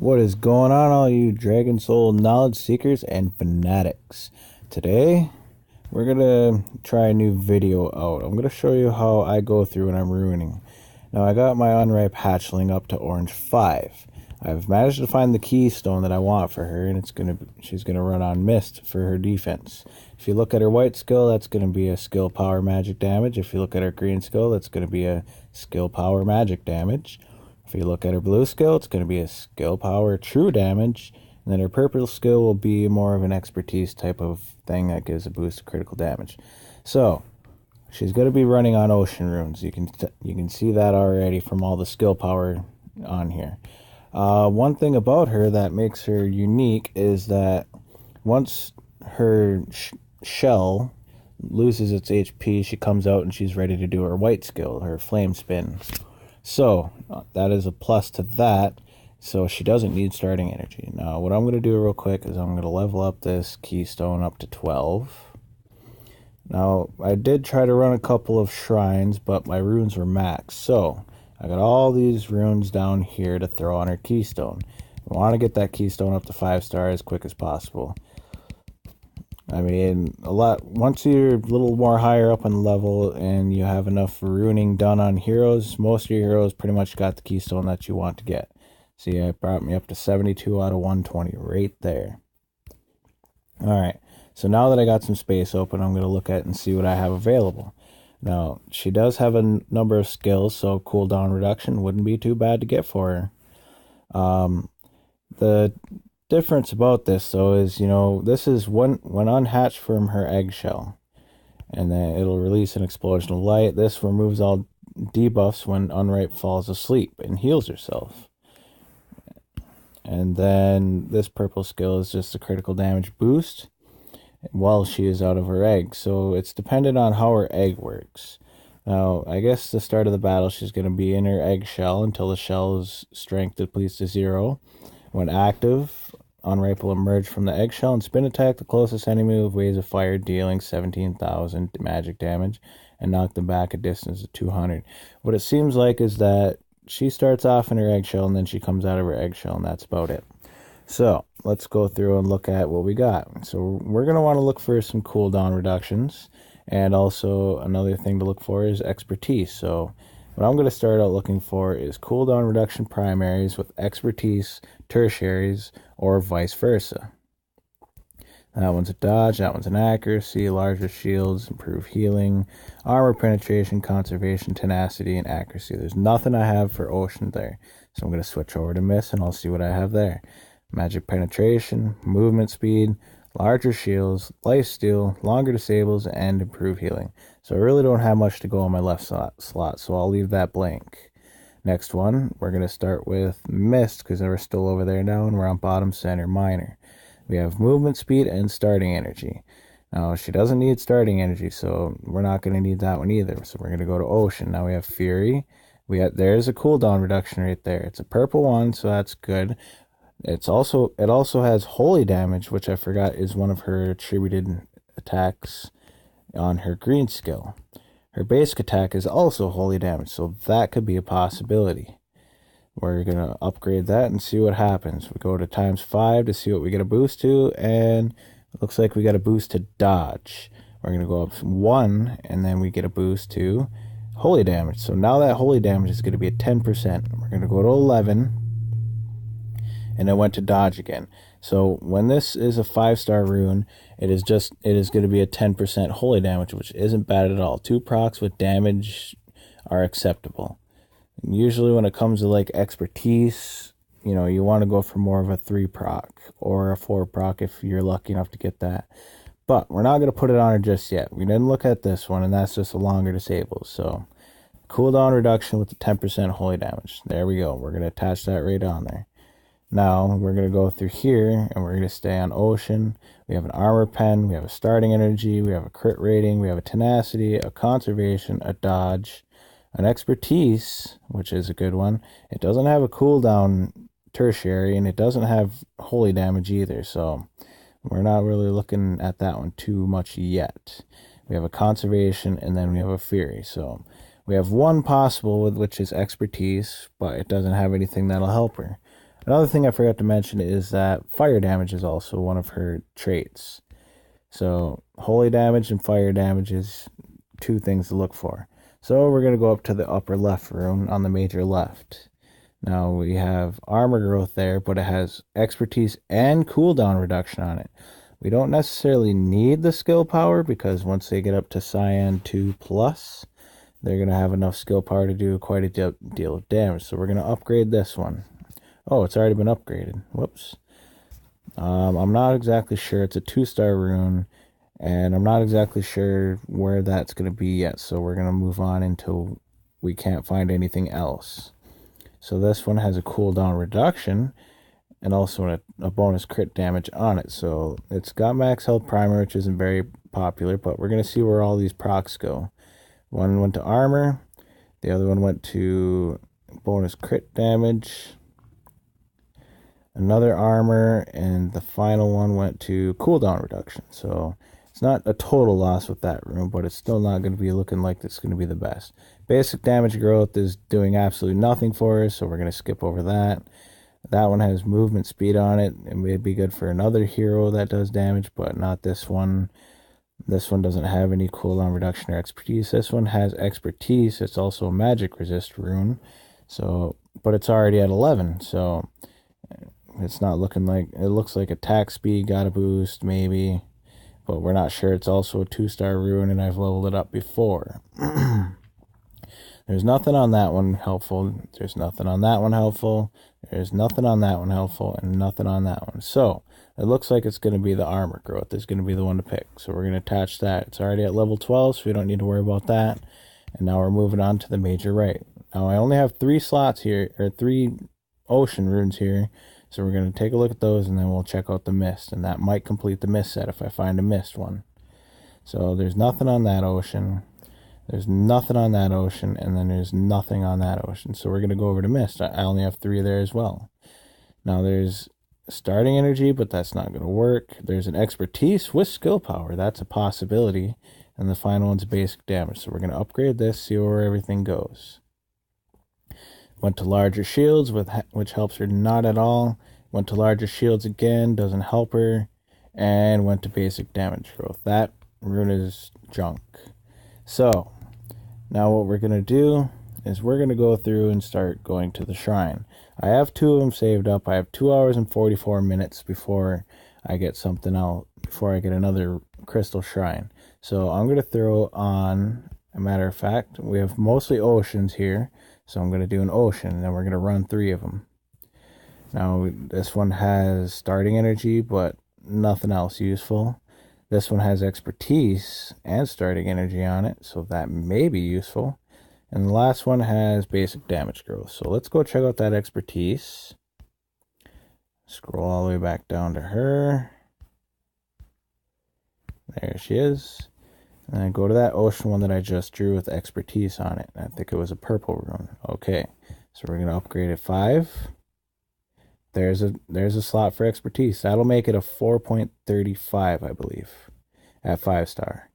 What is going on, all you Dragon Soul knowledge seekers and fanatics? Today, we're gonna try a new video out. I'm gonna show you how I go through when I'm ruining. Now, I got my Unripe Hatchling up to Orange 5. I've managed to find the keystone that I want for her, and she's gonna run on Mist for her defense. If you look at her white skill, that's gonna be a skill power magic damage. If you look at her green skill, that's gonna be a skill power magic damage. If you look at her blue skill, it's going to be a skill power true damage. And then her purple skill will be more of an expertise type of thing that gives a boost to critical damage. So, she's going to be running on ocean runes. You can see that already from all the skill power on here. One thing about her that makes her unique is that once her shell loses its HP, she comes out and she's ready to do her white skill, her flame spin. So, that is a plus to that, so she doesn't need starting energy. Now, what I'm going to do real quick is I'm going to level up this keystone up to 12. Now, I did try to run a couple of shrines, but my runes were maxed, so I got all these runes down here to throw on her keystone. I want to get that keystone up to 5-star as quick as possible. I mean, once you're a little more higher up on level and you have enough runing done on heroes, most of your heroes pretty much got the keystone that you want to get. See, it brought me up to 72 out of 120 right there. Alright, so now that I got some space open, I'm going to look at and see what I have available. Now, she does have a number of skills, so cooldown reduction wouldn't be too bad to get for her. The difference about this, though, is, this is when unhatched from her eggshell, and then it'll release an explosion of light. This removes all debuffs when Unripe falls asleep and heals herself. And then this purple skill is just a critical damage boost while she is out of her egg, so it's dependent on how her egg works. Now, I guess the start of the battle, she's going to be in her eggshell until the shell's strength depletes to 0. When active, Unripe will emerge from the eggshell and spin attack the closest enemy with waves of fire, dealing 17,000 magic damage and knock them back a distance of 200. What it seems like is that she starts off in her eggshell and then she comes out of her eggshell, and that's about it. So, let's go through and look at what we got. So, we're going to want to look for some cooldown reductions, and also another thing to look for is expertise. So, what I'm going to start out looking for is cooldown reduction primaries with expertise tertiaries, or vice versa. That one's a dodge, that one's an accuracy, larger shields, improve healing, armor penetration, conservation, tenacity, and accuracy. There's nothing I have for ocean there, so I'm going to switch over to Mist and I'll see what I have there. Magic penetration, movement speed, larger shields, lifesteal, longer disables, and improve healing. So I really don't have much to go on my left slot, so I'll leave that blank. Next one, we're going to start with Mist, because we're still over there now, and we're on bottom center minor. We have movement speed and starting energy. Now, she doesn't need starting energy, so we're not going to need that one either. So we're going to go to ocean. Now we have fury. There's a cooldown reduction right there. It's a purple one, so that's good. It also has holy damage, which I forgot is one of her attributed attacks on her green skill. Her basic attack is also holy damage, so that could be a possibility. We're going to upgrade that and see what happens. We go to ×5 to see what we get a boost to, and it looks like we got a boost to dodge. We're going to go up 1, and then we get a boost to holy damage. So now that holy damage is going to be at 10%. We're going to go to 11, and it went to dodge again. So when this is a 5-star rune, it is going to be a 10% holy damage, which isn't bad at all. 2 procs with damage are acceptable. And usually when it comes to like expertise, you want to go for more of a 3 proc or a 4 proc if you're lucky enough to get that. But we're not going to put it on her just yet. We didn't look at this one, and that's just a longer disable. So cooldown reduction with the 10% holy damage. There we go. We're going to attach that right on there. Now, we're going to go through here, and we're going to stay on ocean. We have an armor pen, we have a starting energy, we have a crit rating, we have a tenacity, a conservation, a dodge, an expertise, which is a good one. It doesn't have a cooldown tertiary, and it doesn't have holy damage either, so we're not really looking at that one too much yet. We have a conservation, and then we have a fury, so we have one possible, which is expertise, but it doesn't have anything that'll help her. Another thing I forgot to mention is that fire damage is also one of her traits. So holy damage and fire damage is two things to look for. So we're going to go up to the upper left rune on the major left. Now we have armor growth there, but it has expertise and cooldown reduction on it. We don't necessarily need the skill power because once they get up to Cyan 2 plus, they're going to have enough skill power to do quite a deal of damage. So we're going to upgrade this one. Oh, it's already been upgraded. Whoops. I'm not exactly sure. It's a 2-star rune, and I'm not exactly sure where that's going to be yet. So we're going to move on until we can't find anything else. So this one has a cooldown reduction and also a bonus crit damage on it. So it's got max health primer, which isn't very popular, but we're going to see where all these procs go. One went to armor. The other one went to bonus crit damage. Another armor, and the final one went to cooldown reduction. So it's not a total loss with that rune, but it's still not going to be looking like it's going to be the best. Basic damage growth is doing absolutely nothing for us, so we're going to skip over that. That one has movement speed on it. It may be good for another hero that does damage, but not this one. This one doesn't have any cooldown reduction or expertise. This one has expertise. It's also a magic resist rune. So, but it's already at 11, so it's not looking like, it looks like attack speed got a boost maybe, but we're not sure. It's also a 2-star rune, and I've leveled it up before. There's nothing on that one helpful. There's nothing on that one helpful. There's nothing on that one helpful, and nothing on that one. So it looks like it's going to be the armor growth is going to be the one to pick. So we're going to attach that. It's already at level 12, so we don't need to worry about that. And now we're moving on to the major right. Now I only have 3 slots here, or 3 ocean runes here. So we're going to take a look at those, and then we'll check out the mist. And that might complete the mist set if I find a mist one. So there's nothing on that ocean. There's nothing on that ocean, and then there's nothing on that ocean. So we're going to go over to mist. I only have 3 there as well. Now there's starting energy, but that's not going to work. There's an expertise with skill power. That's a possibility. And the final one's basic damage. So we're going to upgrade this, see where everything goes. Went to larger shields, which helps her not at all. Went to larger shields again, doesn't help her. And went to basic damage growth. That rune is junk. So now what we're going to do is we're going to go through and start going to the shrine. I have 2 of them saved up. I have 2 hours and 44 minutes before I get something out, before I get another crystal shrine. So I'm going to throw on, a matter of fact, we have mostly oceans here. So I'm going to do an ocean, and then we're going to run 3 of them. Now this one has starting energy, but nothing else useful. This one has expertise and starting energy on it, so that may be useful. And the last one has basic damage growth. So let's go check out that expertise. Scroll all the way back down to her. There she is. And then go to that ocean one that I just drew with expertise on it. I think it was a purple rune. Okay, so we're going to upgrade it 5. There's a slot for expertise. That'll make it a 4.35, I believe, at 5-star.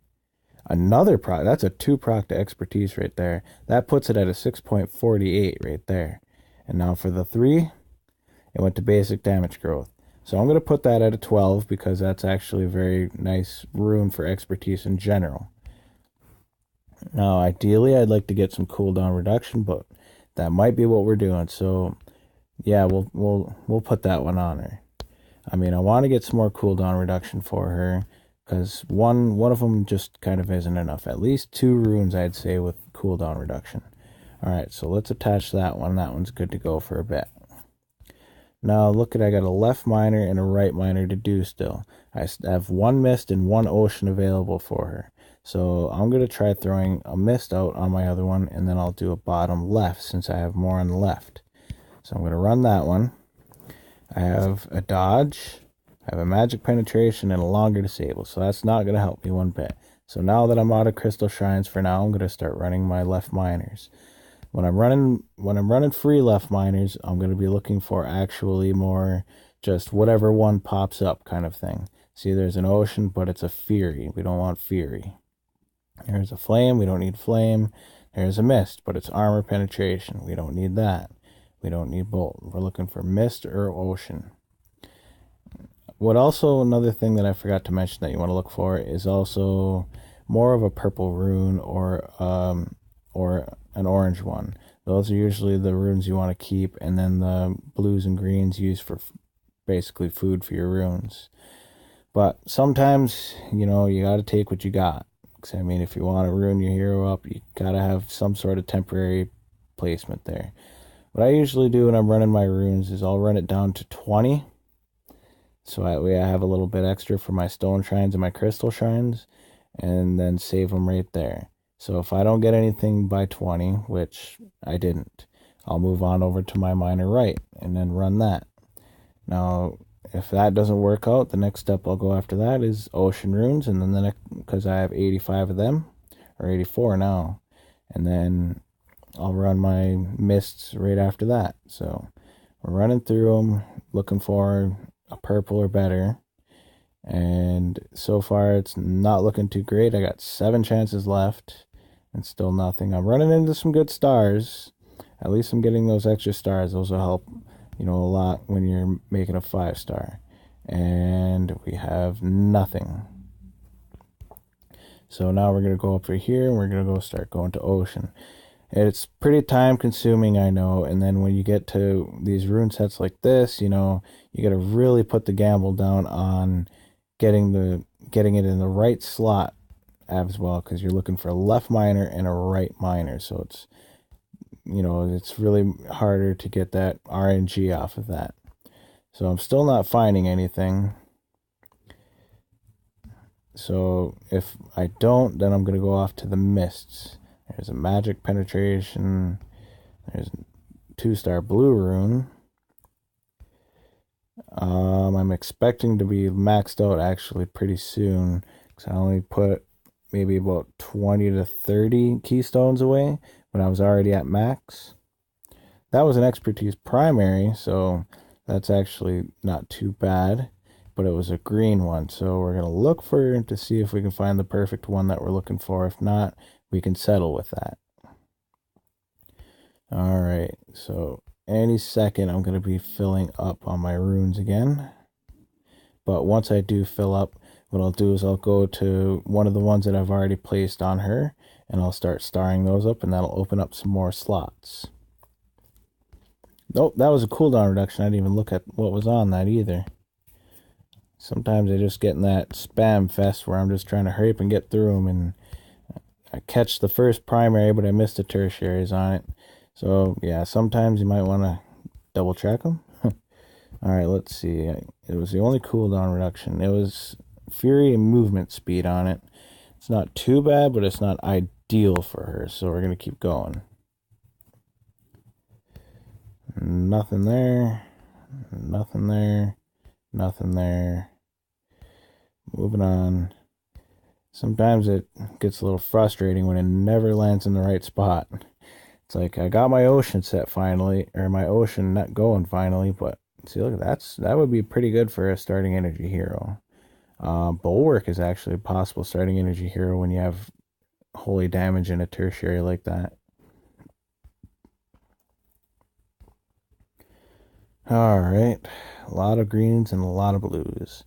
Another proc, that's a 2 proc to expertise right there. That puts it at a 6.48 right there. And now for the 3, it went to basic damage growth. So I'm going to put that at a 12 because that's actually a very nice rune for expertise in general. Now, ideally, I'd like to get some cooldown reduction, but that might be what we're doing. So yeah, we'll put that one on her. I mean, I want to get some more cooldown reduction for her because one of them just kind of isn't enough. At least 2 runes, I'd say, with cooldown reduction. All right, so let's attach that one. That one's good to go for a bit. Now look at, I got a left miner and a right miner to do still. I have 1 mist and 1 ocean available for her. So I'm going to try throwing a mist out on my other one, and then I'll do a bottom left since I have more on the left. So I'm going to run that one. I have a dodge, I have a magic penetration, and a longer disable. So that's not going to help me one bit. So now that I'm out of crystal shrines for now, I'm going to start running my left miners. When I'm running free left miners, I'm going to be looking for actually more just whatever one pops up kind of thing. See, there's an ocean, but it's a fury. We don't want fury. There's a flame. We don't need flame. There's a mist, but it's armor penetration. We don't need that. We don't need both. We're looking for mist or ocean. What also, another thing that I forgot to mention that you want to look for is also more of a purple rune or an orange one. Those are usually the runes you want to keep, and then the blues and greens used for basically food for your runes. But sometimes, you know, you got to take what you got. I mean, if you want to rune your hero up, you got to have some sort of temporary placement there. What I usually do when I'm running my runes is I'll run it down to 20. So that way I have a little bit extra for my stone shrines and my crystal shrines, and then save them right there. So if I don't get anything by 20, which I didn't, I'll move on over to my minor right and then run that. Now, if that doesn't work out, the next step I'll go after that is ocean runes, and then the next, because I have 85 of them, or 84 now, and then I'll run my mists right after that. So we're running through them, looking for a purple or better, and so far it's not looking too great. I got 7 chances left and still nothing. I'm running into some good stars. At least I'm getting those extra stars. Those will help, you know, a lot when you're making a 5-star. And we have nothing. So now we're going to go up for here, and we're going to go start going to ocean. It's pretty time consuming, I know, and then when you get to these rune sets like this, you know, you got to really put the gamble down on getting it in the right slot as well, because you're looking for a left minor and a right minor. So it's, you know, it's really harder to get that RNG off of that. So I'm still not finding anything. So if I don't, then I'm going to go off to the mists. There's a magic penetration. There's a 2-star blue rune. I'm expecting to be maxed out actually pretty soon, because I only put maybe about 20 to 30 keystones away when I was already at max. That was an expertise primary, so that's actually not too bad, but it was a green one. So we're going to look for to see if we can find the perfect one that we're looking for. If not, we can settle with that. All right, so any second I'm going to be filling up on my runes again. But once I do fill up, what I'll do is I'll go to one of the ones that I've already placed on her, and I'll start starring those up, and that'll open up some more slots. Nope, that was a cooldown reduction. I didn't even look at what was on that either. Sometimes I just get in that spam fest where I'm just trying to hurry up and get through them, and I catch the first primary, but I missed the tertiaries on it. So yeah, sometimes you might want to double check them. All right, let's see. It was the only cooldown reduction. It was fury and movement speed on it. It's not too bad, but it's not ideal for her, so we're going to keep going. Nothing there. Nothing there. Nothing there. Moving on. Sometimes it gets a little frustrating when it never lands in the right spot. It's like I got my ocean set finally, or my ocean net going finally, but see, look, that would be pretty good for a starting energy hero. Bulwark is actually a possible starting energy hero when you have holy damage in a tertiary like that. Alright, a lot of greens and a lot of blues,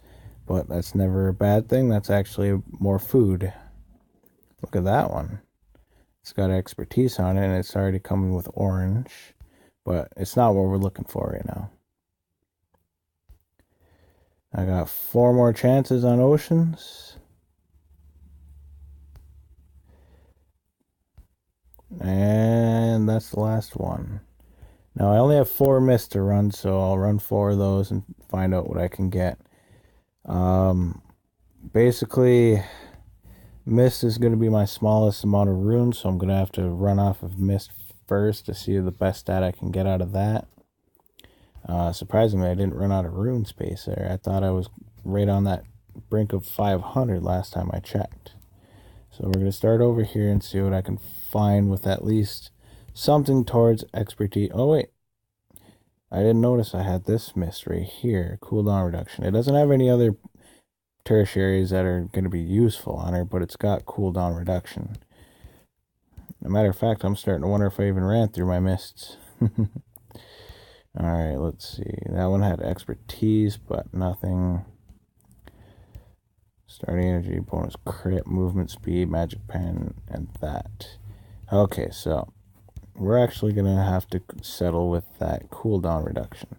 but that's never a bad thing. That's actually more food. Look at that one. It's got expertise on it, and it's already coming with orange, but it's not what we're looking for right now. I got 4 more chances on oceans. And that's the last one. Now, I only have 4 mists to run, so I'll run 4 of those and find out what I can get. Basically, mist is going to be my smallest amount of runes, so I'm going to have to run off of mist first to see the best stat I can get out of that. Surprisingly, I didn't run out of rune space there. I thought I was right on that brink of 500 last time I checked. So we're going to start over here and see what I can find with at least something towards expertise. Oh, wait. I didn't notice I had this mist right here. Cooldown reduction. It doesn't have any other tertiaries that are going to be useful on her, but it's got cooldown reduction. As a matter of fact, I'm starting to wonder if I even ran through my mists. Alright, let's see. That one had expertise, but nothing. Starting energy, bonus crit, movement speed, magic pen, and that. Okay, so we're actually going to have to settle with that cooldown reduction.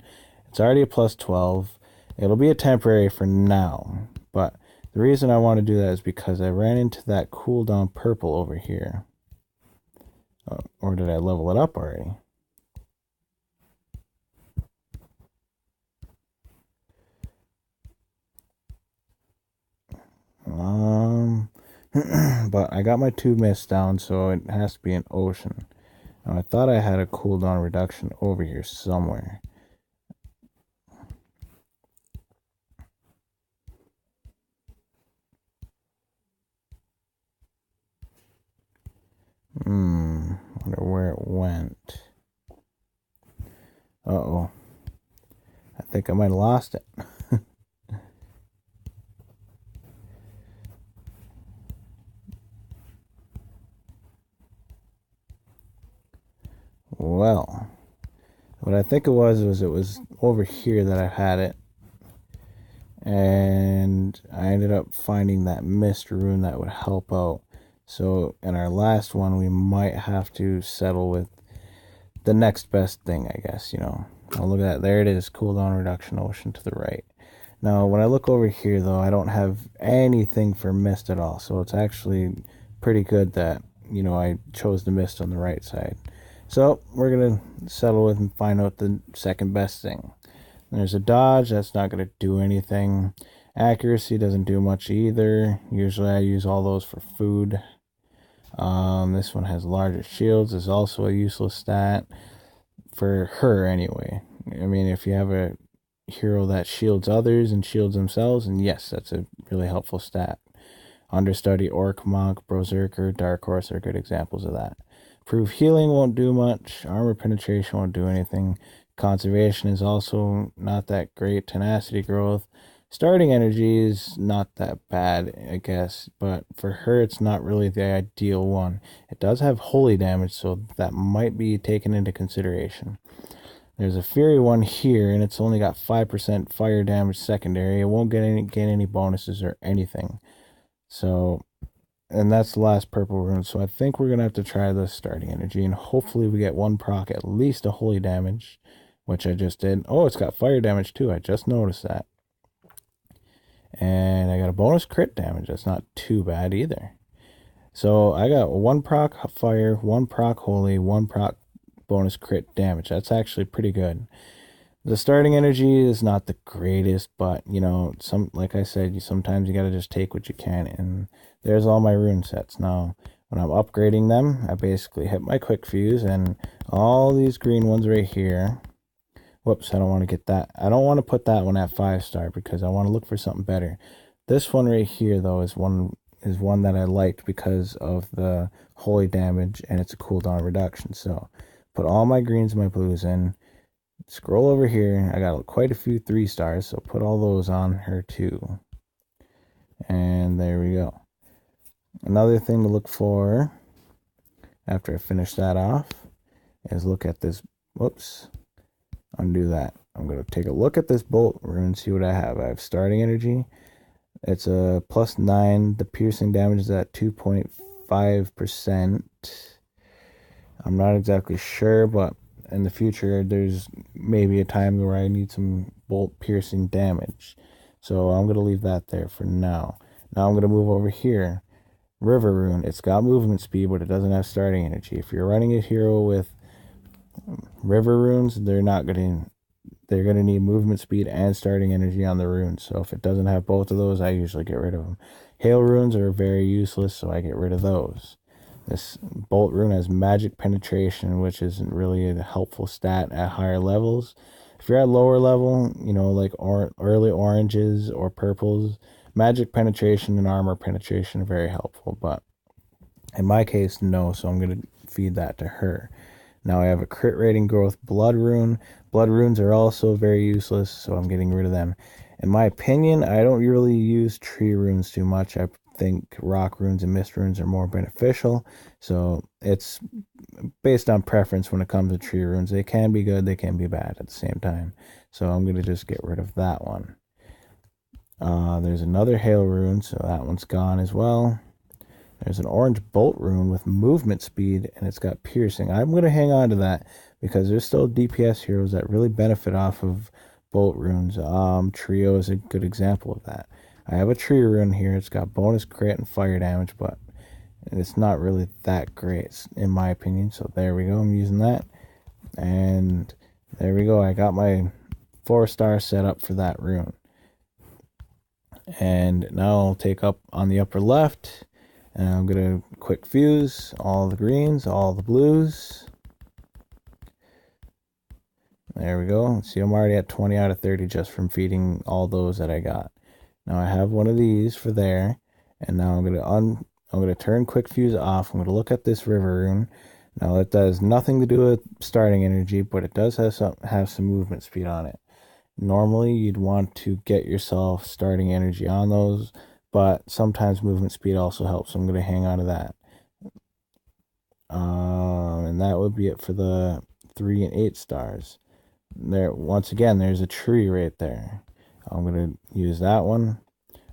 It's already a plus 12. It'll be a temporary for now, but the reason I want to do that is because I ran into that cooldown purple over here. Or did I level it up already? But I got my 2 mists down, so it has to be an ocean. Now, I thought I had a cooldown reduction over here somewhere. Wonder where it went. Uh-oh. I think I might have lost it. Well, what I think it was over here that I had it. And I ended up finding that mist rune that would help out. So in our last one, we might have to settle with the next best thing, I guess, you know. Oh, look at that. There it is. Cooldown reduction ocean to the right. Now, when I look over here, though, I don't have anything for mist at all. So it's actually pretty good that, you know, I chose the mist on the right side. So we're going to settle with and find out the second best thing. There's a dodge. That's not going to do anything. Accuracy doesn't do much either. Usually I use all those for food. This one has larger shields. Is also a useless stat for her anyway. I mean, if you have a hero that shields others and shields themselves, and yes, that's a really helpful stat. Understudy, Orc, Monk, Berserker, Dark Horse are good examples of that. Proof healing won't do much. Armor penetration won't do anything. Conservation is also not that great. Tenacity growth. Starting energy is not that bad, I guess, but for her it's not really the ideal one. It does have holy damage, so that might be taken into consideration. There's a Fury one here, and it's only got 5% fire damage secondary. It won't gain any bonuses or anything. So, and that's the last purple rune. So I think we're going to have to try the starting energy, and hopefully we get one proc, at least a holy damage, which I just did. Oh, it's got fire damage too. I just noticed that. And I got a bonus crit damage. That's not too bad either. So I got 1 proc fire, 1 proc holy, 1 proc bonus crit damage. That's actually pretty good. The starting energy is not the greatest, but you know, like I said, sometimes you gotta just take what you can. And there's all my rune sets. Now, when I'm upgrading them, I basically hit my quick fuse, and all these green ones right here. Whoops, I don't want to get that. I don't want to put that one at 5-star because I want to look for something better. This one right here, though, is one that I liked because of the holy damage, and it's a cooldown reduction. So put all my greens and my blues in. Scroll over here. I got quite a few 3-stars, so put all those on her too. And there we go. Another thing to look for after I finish that off is look at this. Whoops. Undo that. I'm going to take a look at this bolt rune, see what I have. I have starting energy. It's a +9. The piercing damage is at 2.5%. I'm not exactly sure, but in the future, there's maybe a time where I need some bolt piercing damage. So I'm going to leave that there for now. Now I'm going to move over here. River rune. It's got movement speed, but it doesn't have starting energy. If you're running a hero with river runes, they're going to need movement speed and starting energy on the runes. So if it doesn't have both of those, I usually get rid of them. Hail runes are very useless, so I get rid of those. This bolt rune has magic penetration, which isn't really a helpful stat at higher levels. If you're at lower level, you know, like early oranges or purples, magic penetration and armor penetration are very helpful. But in my case, no, so I'm going to feed that to her. Now I have a crit rating growth blood rune. Blood runes are also very useless, so I'm getting rid of them. In my opinion, I don't really use tree runes too much. I think rock runes and mist runes are more beneficial. So it's based on preference when it comes to tree runes. They can be good, they can be bad at the same time. So I'm going to just get rid of that one. There's another hail rune, so that one's gone as well. There's an orange bolt rune with movement speed, and it's got piercing. I'm going to hang on to that because there's still DPS heroes that really benefit off of bolt runes. Trio is a good example of that. I have a tree rune here. It's got bonus crit and fire damage, but it's not really that great, in my opinion. So there we go. I'm using that. And there we go. I got my 4-star set up for that rune. And now I'll take up on the upper left. And I'm going to quick fuse all the greens, all the blues. There we go. See, I'm already at 20 out of 30 just from feeding all those that I got. Now I have one of these for there. And now I'm going to turn quick fuse off. I'm going to look at this river rune. Now that does nothing to do with starting energy, but it does have some movement speed on it. Normally you'd want to get yourself starting energy on those, but sometimes movement speed also helps. So I'm going to hang on to that. And that would be it for the 3 and 8 stars. There, once again, there's a tree right there. I'm going to use that one.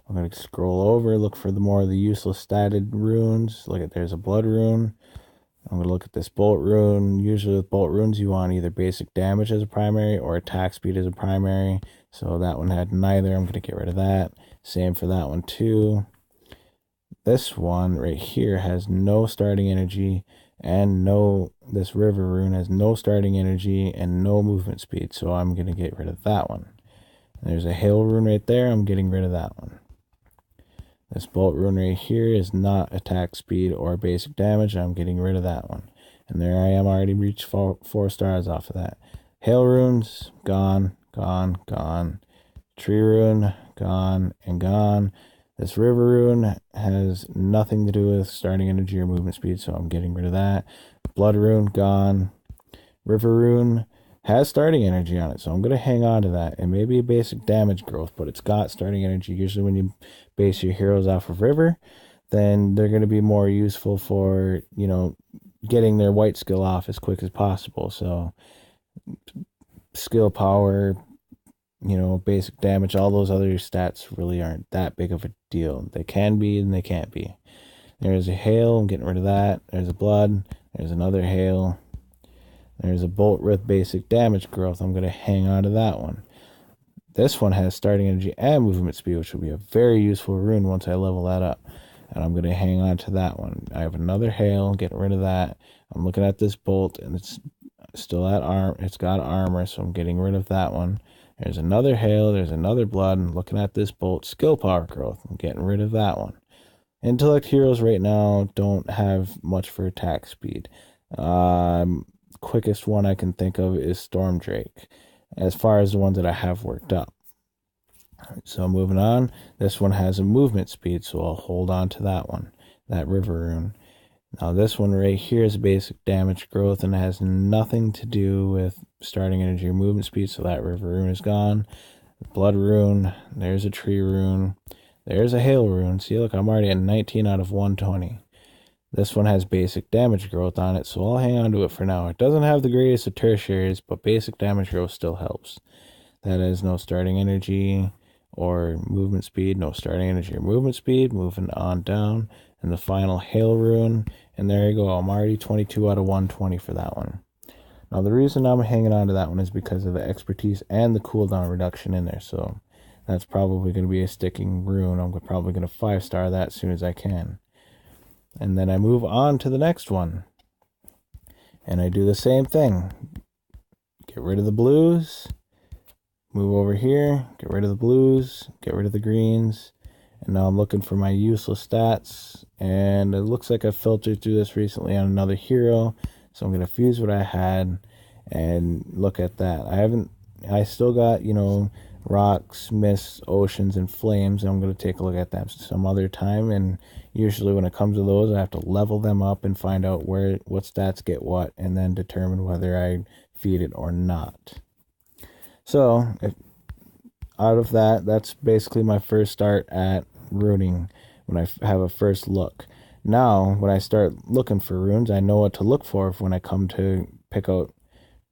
I'm going to scroll over, look for the more of the useless statted runes. Look at, there's a blood rune. I'm going to look at this bolt rune. Usually with bolt runes, you want either basic damage as a primary or attack speed as a primary. So that one had neither. I'm going to get rid of that. Same for that one too. This one right here has no starting energy and this river rune has no starting energy and no movement speed. So I'm going to get rid of that one. There's a hail rune right there. I'm getting rid of that one. This bolt rune right here is not attack speed or basic damage. I'm getting rid of that one. And there I am, already reached 4 stars off of that. Hail runes, gone, gone, gone. Tree rune, gone and gone. This river rune has nothing to do with starting energy or movement speed, so I'm getting rid of that. Blood rune, gone. River rune has starting energy on it, so I'm going to hang on to that. It may be a basic damage growth, but it's got starting energy. Usually when you base your heroes off of river, then they're going to be more useful for, you know, getting their white skill off as quick as possible. So skill power, you know, basic damage, all those other stats really aren't that big of a deal. They can be and they can't be. There's a hail, I'm getting rid of that. There's a blood, there's another hail. There's a bolt with basic damage growth. I'm going to hang on to that one. This one has starting energy and movement speed, which will be a very useful rune once I level that up. And I'm going to hang on to that one. I have another hail, getting rid of that. I'm looking at this bolt, and it's still at arm. It's got armor, so I'm getting rid of that one. There's another hail. There's another blood. I'm looking at this bolt. Skill power growth. I'm getting rid of that one. Intellect heroes right now don't have much for attack speed. Quickest one I can think of is Storm Drake, as far as the ones that I have worked up. So moving on, this one has a movement speed, so I'll hold on to that one, that river rune. Now this one right here is basic damage growth and has nothing to do with starting energy or movement speed, so that river rune is gone. Blood rune, there's a tree rune, there's a hail rune. See, look, I'm already at 19 out of 120. This one has basic damage growth on it, so I'll hang on to it for now. It doesn't have the greatest of tertiaries, but basic damage growth still helps. That is no starting energy or movement speed, no starting energy or movement speed. Moving on down, and the final hail rune, and there you go. I'm already 22 out of 120 for that one. Now the reason I'm hanging on to that one is because of the expertise and the cooldown reduction in there, so that's probably going to be a sticking rune. I'm probably going to 5-star that as soon as I can. And then I move on to the next one. And I do the same thing. Get rid of the blues. Move over here. Get rid of the blues. Get rid of the greens. And now I'm looking for my useless stats. And it looks like I filtered through this recently on another hero. So I'm going to fuse what I had. And look at that. I still got, you know, rocks, mists, oceans, and flames. I'm going to take a look at them some other time, and usually when it comes to those, I have to level them up and find out what stats get what, and then determine whether I feed it or not. So out of that, that's basically my first start at runing. when I have a first look. Now, when I start looking for runes, I know what to look for when I come to pick out,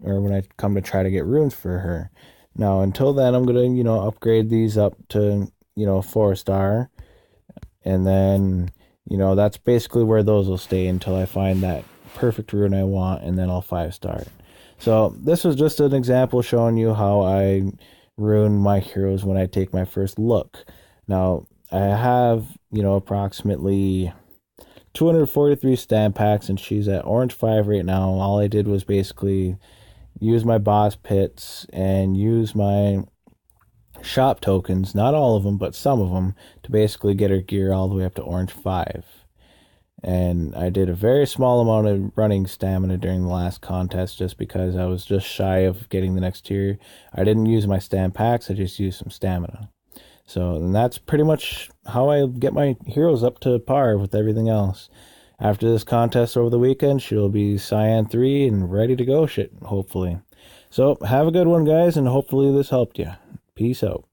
or when I come to try to get runes for her. Now, until then, I'm going to, upgrade these up to, 4-star. And then, that's basically where those will stay until I find that perfect rune I want, and then I'll 5-star it. So this was just an example showing you how I rune my heroes when I take my first look. Now, I have, approximately 243 stamp packs, and she's at orange 5 right now. All I did was basically use my boss pits and use my shop tokens, not all of them, but some of them, to basically get her gear all the way up to orange 5. And I did a very small amount of running stamina during the last contest just because I was just shy of getting the next tier. I didn't use my stamp packs, I just used some stamina. So, and that's pretty much how I get my heroes up to par with everything else. After this contest over the weekend, she'll be Cyan 3 and ready to go, hopefully. So, have a good one, guys, and hopefully this helped you. Peace out.